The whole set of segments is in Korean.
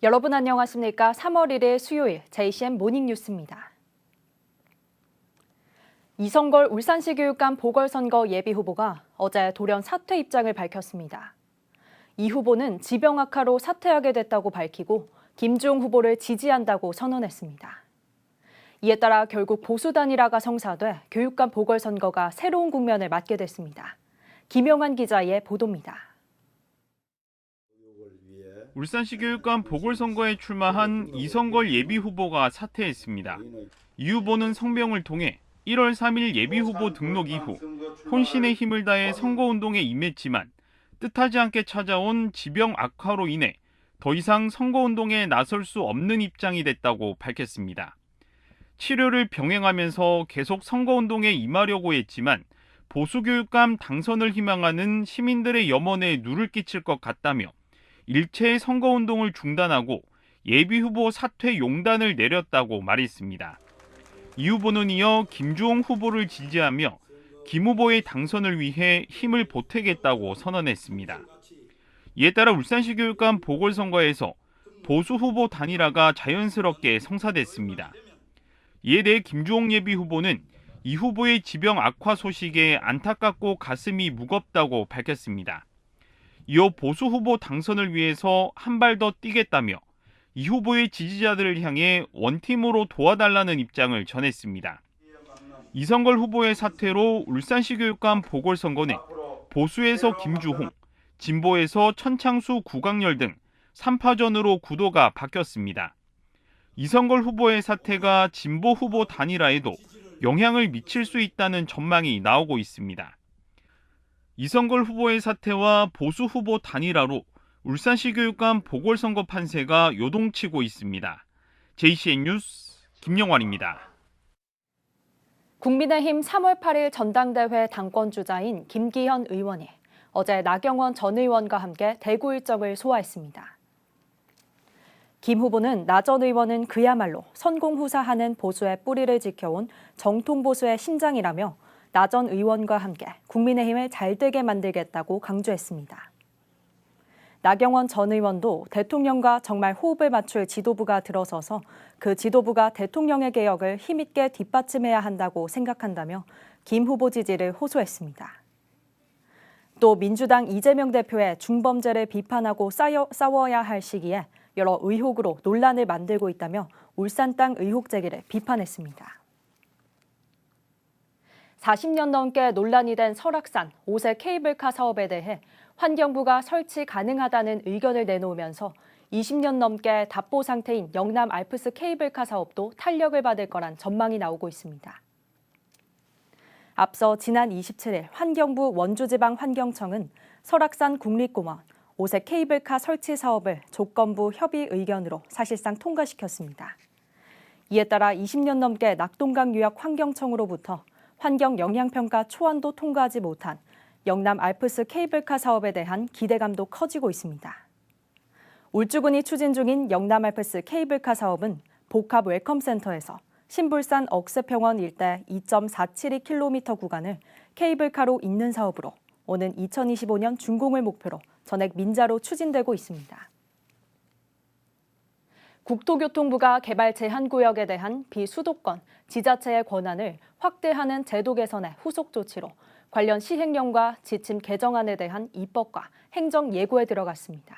여러분 안녕하십니까? 3월 1일 수요일 JCN 모닝뉴스입니다. 이성걸 울산시 교육감 보궐선거 예비후보가 어제 돌연 사퇴 입장을 밝혔습니다. 이 후보는 지병 악화로 사퇴하게 됐다고 밝히고 김주홍 후보를 지지한다고 선언했습니다. 이에 따라 결국 보수 단일화가 성사돼 교육감 보궐선거가 새로운 국면을 맞게 됐습니다. 김영환 기자의 보도입니다. 울산시 교육감 보궐선거에 출마한 이성걸 예비후보가 사퇴했습니다. 이 후보는 성명을 통해 1월 3일 예비후보 등록 이후 혼신의 힘을 다해 선거운동에 임했지만 뜻하지 않게 찾아온 지병 악화로 인해 더 이상 선거운동에 나설 수 없는 입장이 됐다고 밝혔습니다. 치료를 병행하면서 계속 선거운동에 임하려고 했지만 보수교육감 당선을 희망하는 시민들의 염원에 누를 끼칠 것 같다며 일체의 선거운동을 중단하고 예비후보 사퇴 용단을 내렸다고 말했습니다. 이 후보는 이어 김주홍 후보를 지지하며 김 후보의 당선을 위해 힘을 보태겠다고 선언했습니다. 이에 따라 울산시 교육감 보궐선거에서 보수 후보 단일화가 자연스럽게 성사됐습니다. 이에 대해 김주홍 예비후보는 이 후보의 지병 악화 소식에 안타깝고 가슴이 무겁다고 밝혔습니다. 이어 보수 후보 당선을 위해서 한 발 더 뛰겠다며 이 후보의 지지자들을 향해 원팀으로 도와달라는 입장을 전했습니다. 이성걸 후보의 사퇴로 울산시 교육감 보궐선거는 보수에서 김주홍, 진보에서 천창수 구강열 등 3파전으로 구도가 바뀌었습니다. 이성걸 후보의 사퇴가 진보 후보 단일화에도 영향을 미칠 수 있다는 전망이 나오고 있습니다. 이성걸 후보의 사퇴와 보수 후보 단일화로 울산시 교육감 보궐선거 판세가 요동치고 있습니다. JCN 뉴스 김영환입니다. 국민의힘 3월 8일 전당대회 당권주자인 김기현 의원이 어제 나경원 전 의원과 함께 대구 일정을 소화했습니다. 김 후보는 나 전 의원은 그야말로 선공후사하는 보수의 뿌리를 지켜온 정통보수의 심장이라며 나 전 의원과 함께 국민의힘을 잘되게 만들겠다고 강조했습니다. 나경원 전 의원도 대통령과 정말 호흡을 맞출 지도부가 들어서서 그 지도부가 대통령의 개혁을 힘있게 뒷받침해야 한다고 생각한다며 김 후보 지지를 호소했습니다. 또 민주당 이재명 대표의 중범죄를 비판하고 싸워야 할 시기에 여러 의혹으로 논란을 만들고 있다며 울산 땅 의혹 제기를 비판했습니다. 40년 넘게 논란이 된 설악산 5세 케이블카 사업에 대해 환경부가 설치 가능하다는 의견을 내놓으면서 20년 넘게 답보 상태인 영남 알프스 케이블카 사업도 탄력을 받을 거란 전망이 나오고 있습니다. 앞서 지난 27일 환경부 원주지방환경청은 설악산 국립공원 5세 케이블카 설치 사업을 조건부 협의 의견으로 사실상 통과시켰습니다. 이에 따라 20년 넘게 낙동강 유역 환경청으로부터 환경 영향평가 초안도 통과하지 못한 영남 알프스 케이블카 사업에 대한 기대감도 커지고 있습니다. 울주군이 추진 중인 영남 알프스 케이블카 사업은 복합 웰컴센터에서 신불산 억새평원 일대 2.472km 구간을 케이블카로 잇는 사업으로 오는 2025년 준공을 목표로 전액 민자로 추진되고 있습니다. 국토교통부가 개발 제한구역에 대한 비수도권 지자체의 권한을 확대하는 제도 개선의 후속 조치로 관련 시행령과 지침 개정안에 대한 입법과 행정 예고에 들어갔습니다.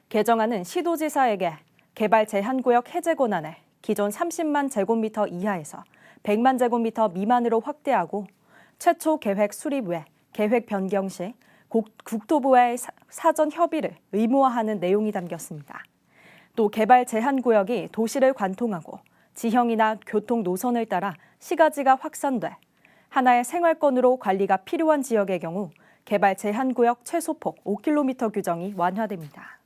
개정안은 시도지사에게 개발 제한구역 해제 권한을 기존 30만 제곱미터 이하에서 100만 제곱미터 미만으로 확대하고 최초 계획 수립 외 계획 변경 시 국토부와의 사전 협의를 의무화하는 내용이 담겼습니다. 또 개발 제한구역이 도시를 관통하고 지형이나 교통 노선을 따라 시가지가 확산돼 하나의 생활권으로 관리가 필요한 지역의 경우 개발 제한구역 최소폭 5km 규정이 완화됩니다.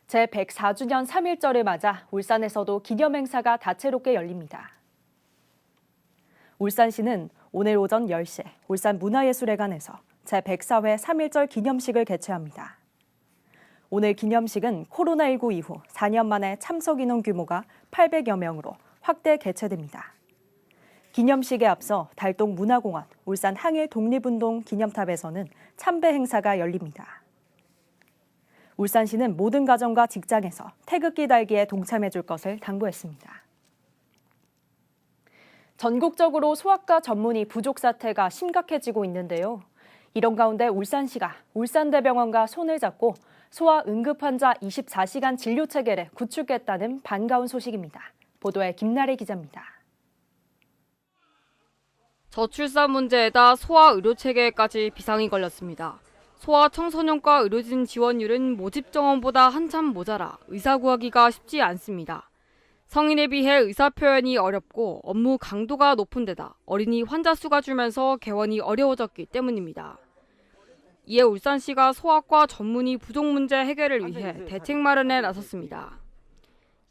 제104주년 3.1절을 맞아 울산에서도 기념행사가 다채롭게 열립니다. 울산시는 오늘 오전 10시 울산문화예술회관에서 제104회 3.1절 기념식을 개최합니다. 오늘 기념식은 코로나19 이후 4년 만에 참석 인원 규모가 800여 명으로 확대 개최됩니다. 기념식에 앞서 달동문화공원 울산 항일 독립운동 기념탑에서는 참배 행사가 열립니다. 울산시는 모든 가정과 직장에서 태극기 달기에 동참해 줄 것을 당부했습니다. 전국적으로 소아과 전문의 부족 사태가 심각해지고 있는데요. 이런 가운데 울산시가 울산대병원과 손을 잡고 소아 응급 환자 24시간 진료 체계를 구축했다는 반가운 소식입니다. 보도에 김나래 기자입니다. 저출산 문제에다 소아 의료 체계까지 비상이 걸렸습니다. 소아 청소년과 의료진 지원율은 모집 정원보다 한참 모자라 의사 구하기가 쉽지 않습니다. 성인에 비해 의사 표현이 어렵고 업무 강도가 높은 데다 어린이 환자 수가 줄면서 개원이 어려워졌기 때문입니다. 이에 울산시가 소아과 전문의 부족 문제 해결을 위해 대책 마련에 나섰습니다.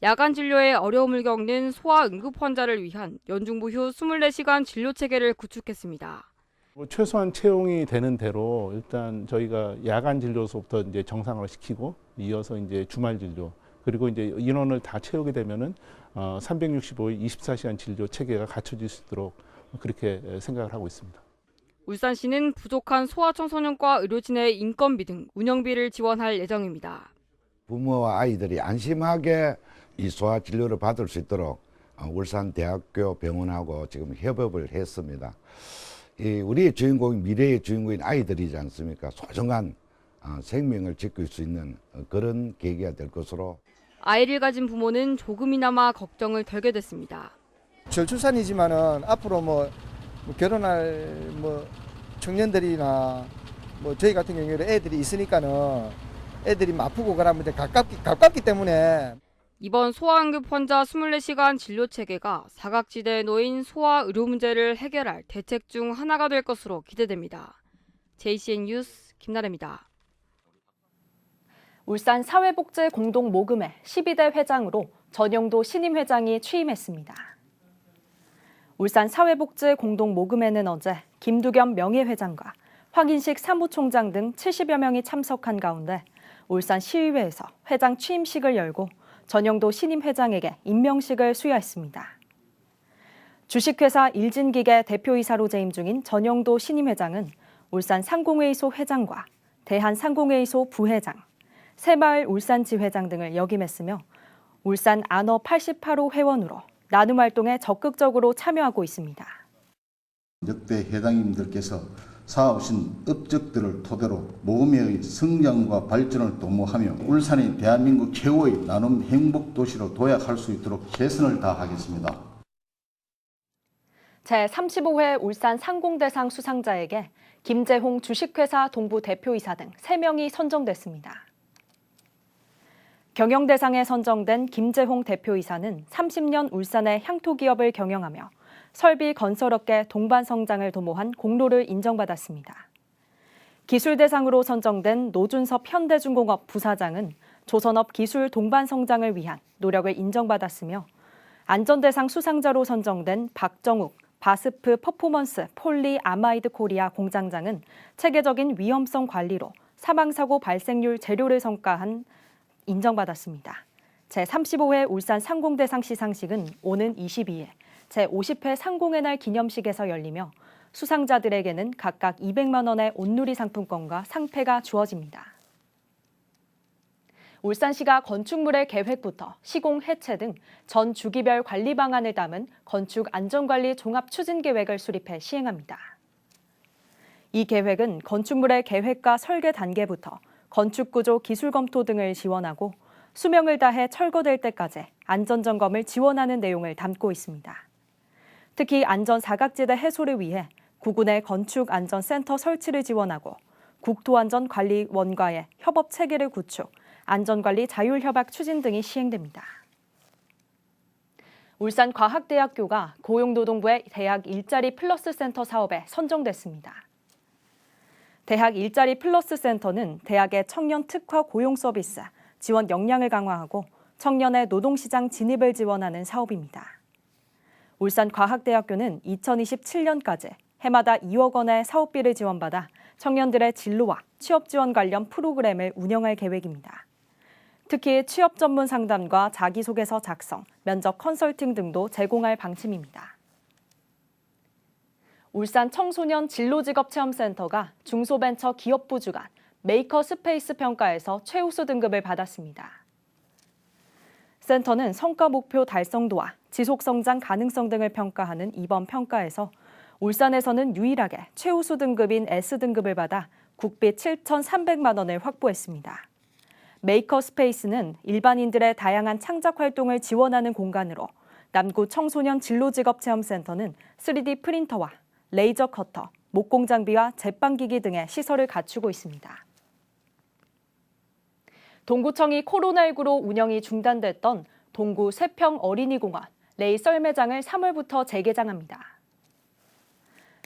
야간 진료에 어려움을 겪는 소아 응급 환자를 위한 연중무휴 24시간 진료 체계를 구축했습니다. 최소한 채용이 되는 대로 일단 저희가 야간 진료소부터 이제 정상화를 시키고 이어서 이제 주말 진료 그리고 이제 인원을 다 채우게 되면은 365일 24시간 진료 체계가 갖춰질 수 있도록 그렇게 생각을 하고 있습니다. 울산시는 부족한 소아청소년과 의료진의 인건비 등 운영비를 지원할 예정입니다. 부모와 아이들이 안심하게 이 소아 진료를 받을 수 있도록 울산대학교 병원하고 지금 협업을 했습니다. 우리의 주인공인 미래의 주인공인 아이들이지 않습니까? 소중한 생명을 지킬 수 있는 그런 계기가 될 것으로. 아이를 가진 부모는 조금이나마 걱정을 덜게 됐습니다. 저출산이지만은 앞으로 결혼할 청년들이나 저희 같은 경우에는 애들이 있으니까는 애들이 아프고 그러면 가깝기 때문에. 이번 소아응급 환자 24시간 진료 체계가 사각지대에 놓인 소아 의료 문제를 해결할 대책 중 하나가 될 것으로 기대됩니다. JCN 뉴스 김나래입니다. 울산 사회복지공동모금회 12대 회장으로 전영도 신임 회장이 취임했습니다. 울산 사회복지공동모금회는 어제 김두겸 명예회장과 황인식 사무총장 등 70여 명이 참석한 가운데 울산 시의회에서 회장 취임식을 열고 전영도 신임 회장에게 임명식을 수여했습니다. 주식회사 일진기계 대표이사로 재임 중인 전영도 신임 회장은 울산 상공회의소 회장과 대한상공회의소 부회장, 새마을 울산지회장 등을 역임했으며 울산 안어 88호 회원으로 나눔 활동에 적극적으로 참여하고 있습니다. 역대 회장님들께서 쌓아오신 업적들을 토대로 모금회의 성장과 발전을 도모하며 울산이 대한민국 최고의 나눔 행복 도시로 도약할 수 있도록 최선을 다하겠습니다. 제35회 울산 상공대상 수상자에게 김재홍 주식회사 동부 대표이사 등 3명이 선정됐습니다. 경영대상에 선정된 김재홍 대표이사는 30년 울산의 향토기업을 경영하며 설비 건설업계 동반 성장을 도모한 공로를 인정받았습니다. 기술대상으로 선정된 노준섭 현대중공업 부사장은 조선업 기술 동반 성장을 위한 노력을 인정받았으며 안전대상 수상자로 선정된 박정욱 바스프 퍼포먼스 폴리 아마이드 코리아 공장장은 체계적인 위험성 관리로 사망사고 발생률 제로를 성과한 인정받았습니다. 제35회 울산 상공대상 시상식은 오는 22일 제50회 상공의 날 기념식에서 열리며 수상자들에게는 각각 200만 원의 온누리 상품권과 상패가 주어집니다. 울산시가 건축물의 계획부터 시공 해체 등 전 주기별 관리 방안을 담은 건축 안전관리 종합 추진 계획을 수립해 시행합니다. 이 계획은 건축물의 계획과 설계 단계부터 건축구조 기술 검토 등을 지원하고 수명을 다해 철거될 때까지 안전점검을 지원하는 내용을 담고 있습니다. 특히 안전 사각지대 해소를 위해 구군의 건축안전센터 설치를 지원하고 국토안전관리원과의 협업 체계를 구축, 안전관리 자율협약 추진 등이 시행됩니다. 울산과학대학교가 고용노동부의 대학 일자리 플러스 센터 사업에 선정됐습니다. 대학 일자리 플러스 센터는 대학의 청년 특화 고용 서비스, 지원 역량을 강화하고 청년의 노동시장 진입을 지원하는 사업입니다. 울산과학대학교는 2027년까지 해마다 2억 원의 사업비를 지원받아 청년들의 진로와 취업 지원 관련 프로그램을 운영할 계획입니다. 특히 취업 전문 상담과 자기소개서 작성, 면접 컨설팅 등도 제공할 방침입니다. 울산 청소년 진로직업체험센터가 중소벤처 기업부 주관 메이커 스페이스 평가에서 최우수 등급을 받았습니다. 센터는 성과 목표 달성도와 지속성장 가능성 등을 평가하는 이번 평가에서 울산에서는 유일하게 최우수 등급인 S등급을 받아 국비 7,300만 원을 확보했습니다. 메이커 스페이스는 일반인들의 다양한 창작 활동을 지원하는 공간으로 남구 청소년 진로직업체험센터는 3D 프린터와 레이저 커터, 목공 장비와 제빵기기 등의 시설을 갖추고 있습니다. 동구청이 코로나19로 운영이 중단됐던 동구 세평 어린이공원 레이 썰매장을 3월부터 재개장합니다.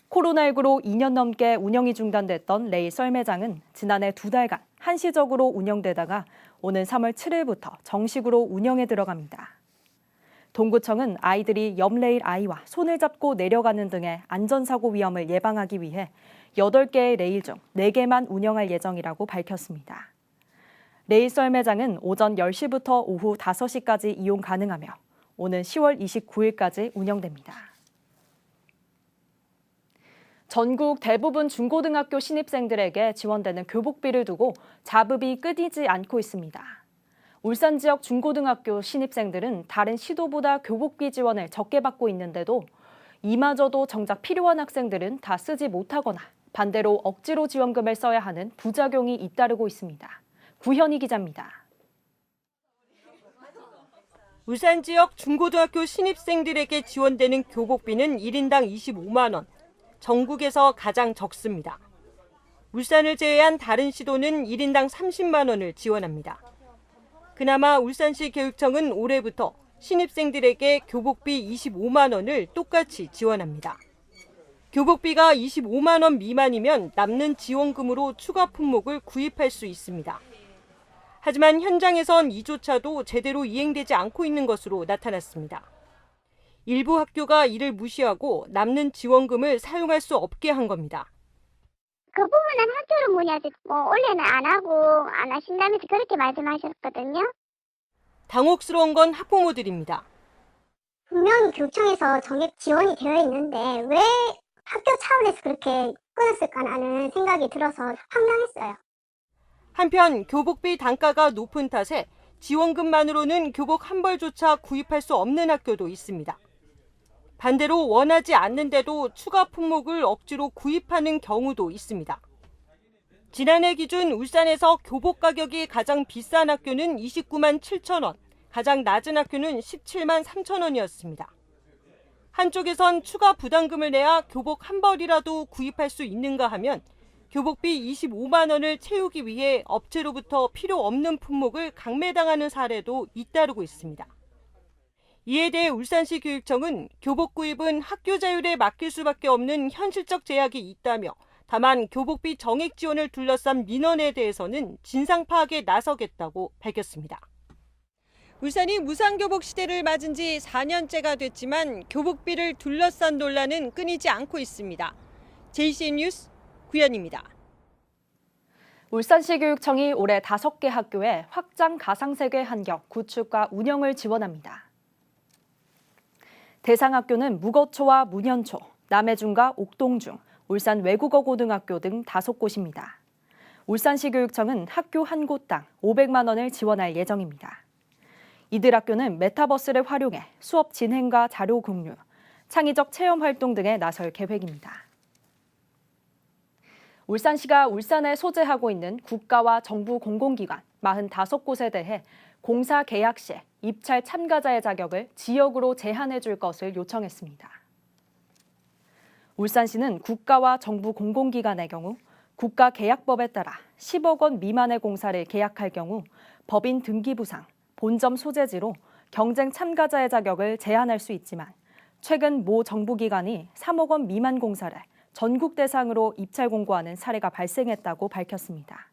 코로나19로 2년 넘게 운영이 중단됐던 레이 썰매장은 지난해 2달간 한시적으로 운영되다가 오는 3월 7일부터 정식으로 운영에 들어갑니다. 동구청은 아이들이 옆레일 아이와 손을 잡고 내려가는 등의 안전사고 위험을 예방하기 위해 8개의 레일 중 4개만 운영할 예정이라고 밝혔습니다. 레일 썰매장은 오전 10시부터 오후 5시까지 이용 가능하며 오는 10월 29일까지 운영됩니다. 전국 대부분 중고등학교 신입생들에게 지원되는 교복비를 두고 자부이 끊이지 않고 있습니다. 울산 지역 중고등학교 신입생들은 다른 시도보다 교복비 지원을 적게 받고 있는데도 이마저도 정작 필요한 학생들은 다 쓰지 못하거나 반대로 억지로 지원금을 써야 하는 부작용이 잇따르고 있습니다. 구현희 기자입니다. 울산 지역 중고등학교 신입생들에게 지원되는 교복비는 1인당 25만 원, 전국에서 가장 적습니다. 울산을 제외한 다른 시도는 1인당 30만 원을 지원합니다. 그나마 울산시 교육청은 올해부터 신입생들에게 교복비 25만 원을 똑같이 지원합니다. 교복비가 25만 원 미만이면 남는 지원금으로 추가 품목을 구입할 수 있습니다. 하지만 현장에선 이조차도 제대로 이행되지 않고 있는 것으로 나타났습니다. 일부 학교가 이를 무시하고 남는 지원금을 사용할 수 없게 한 겁니다. 그 부분은 학교로 문의하지 원래는 안 하고 안 하신다면서 그렇게 말씀하셨거든요. 당혹스러운 건 학부모들입니다. 분명히 교육청에서 정액 지원이 되어 있는데 왜 학교 차원에서 그렇게 끊었을까라는 생각이 들어서 황당했어요. 한편 교복비 단가가 높은 탓에 지원금만으로는 교복 한 벌조차 구입할 수 없는 학교도 있습니다. 반대로 원하지 않는데도 추가 품목을 억지로 구입하는 경우도 있습니다. 지난해 기준 울산에서 교복 가격이 가장 비싼 학교는 29만 7천 원, 가장 낮은 학교는 17만 3천 원이었습니다. 한쪽에선 추가 부담금을 내야 교복 한 벌이라도 구입할 수 있는가 하면 교복비 25만 원을 채우기 위해 업체로부터 필요 없는 품목을 강매당하는 사례도 잇따르고 있습니다. 이에 대해 울산시 교육청은 교복 구입은 학교 자율에 맡길 수밖에 없는 현실적 제약이 있다며 다만 교복비 정액 지원을 둘러싼 민원에 대해서는 진상 파악에 나서겠다고 밝혔습니다. 울산이 무상교복 시대를 맞은 지 4년째가 됐지만 교복비를 둘러싼 논란은 끊이지 않고 있습니다. JCN 뉴스 구현입니다. 울산시 교육청이 올해 5개 학교에 확장 가상세계 한격 구축과 운영을 지원합니다. 대상 학교는 무거초와 문현초, 남해중과 옥동중, 울산 외국어고등학교 등 5곳입니다. 울산시 교육청은 학교 한 곳당 500만 원을 지원할 예정입니다. 이들 학교는 메타버스를 활용해 수업 진행과 자료 공유, 창의적 체험 활동 등에 나설 계획입니다. 울산시가 울산에 소재하고 있는 국가와 정부 공공기관 45곳에 대해 공사 계약 시 입찰 참가자의 자격을 지역으로 제한해 줄 것을 요청했습니다. 울산시는 국가와 정부 공공기관의 경우 국가계약법에 따라 10억 원 미만의 공사를 계약할 경우 법인 등기부상, 본점 소재지로 경쟁 참가자의 자격을 제한할 수 있지만 최근 모 정부기관이 3억 원 미만 공사를 전국 대상으로 입찰 공고하는 사례가 발생했다고 밝혔습니다.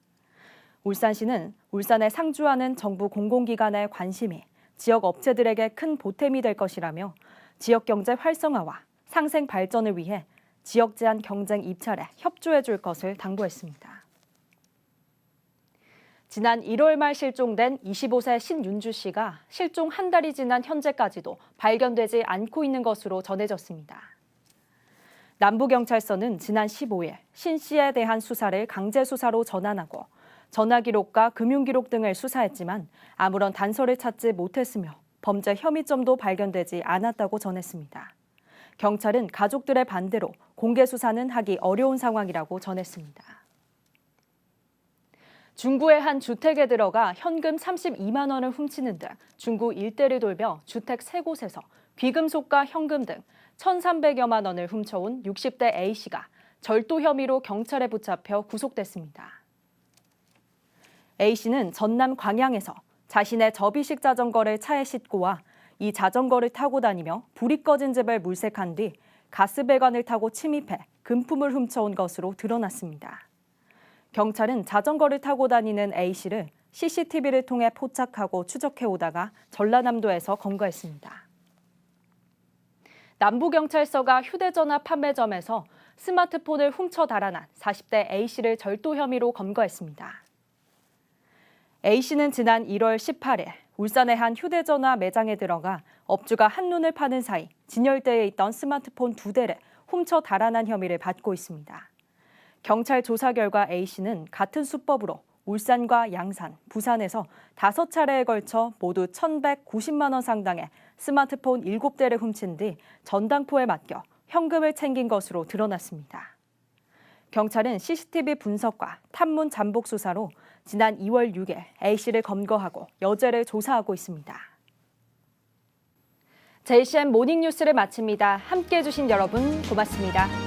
울산시는 울산에 상주하는 정부 공공기관의 관심이 지역 업체들에게 큰 보탬이 될 것이라며 지역 경제 활성화와 상생 발전을 위해 지역 제한 경쟁 입찰에 협조해 줄 것을 당부했습니다. 지난 1월 말 실종된 25세 신윤주 씨가 실종 한 달이 지난 현재까지도 발견되지 않고 있는 것으로 전해졌습니다. 남부경찰서는 지난 15일 신 씨에 대한 수사를 강제 수사로 전환하고 전화 기록과 금융 기록 등을 수사했지만 아무런 단서를 찾지 못했으며 범죄 혐의점도 발견되지 않았다고 전했습니다. 경찰은 가족들의 반대로 공개 수사는 하기 어려운 상황이라고 전했습니다. 중구의 한 주택에 들어가 현금 32만 원을 훔치는 등 중구 일대를 돌며 주택 3곳에서 귀금속과 현금 등 1,300여만 원을 훔쳐온 60대 A씨가 절도 혐의로 경찰에 붙잡혀 구속됐습니다. A씨는 전남 광양에서 자신의 접이식 자전거를 차에 싣고 와 이 자전거를 타고 다니며 불이 꺼진 집을 물색한 뒤 가스배관을 타고 침입해 금품을 훔쳐온 것으로 드러났습니다. 경찰은 자전거를 타고 다니는 A씨를 CCTV를 통해 포착하고 추적해오다가 전라남도에서 검거했습니다. 남부경찰서가 휴대전화 판매점에서 스마트폰을 훔쳐 달아난 40대 A씨를 절도 혐의로 검거했습니다. A씨는 지난 1월 18일 울산의 한 휴대전화 매장에 들어가 업주가 한눈을 파는 사이 진열대에 있던 스마트폰 2대를 훔쳐 달아난 혐의를 받고 있습니다. 경찰 조사 결과 A씨는 같은 수법으로 울산과 양산, 부산에서 5차례에 걸쳐 모두 1,190만 원 상당의 스마트폰 7대를 훔친 뒤 전당포에 맡겨 현금을 챙긴 것으로 드러났습니다. 경찰은 CCTV 분석과 탐문 잠복 수사로 지난 2월 6일 A씨를 검거하고 여죄를 조사하고 있습니다. JCN 모닝뉴스를 마칩니다. 함께해 주신 여러분 고맙습니다.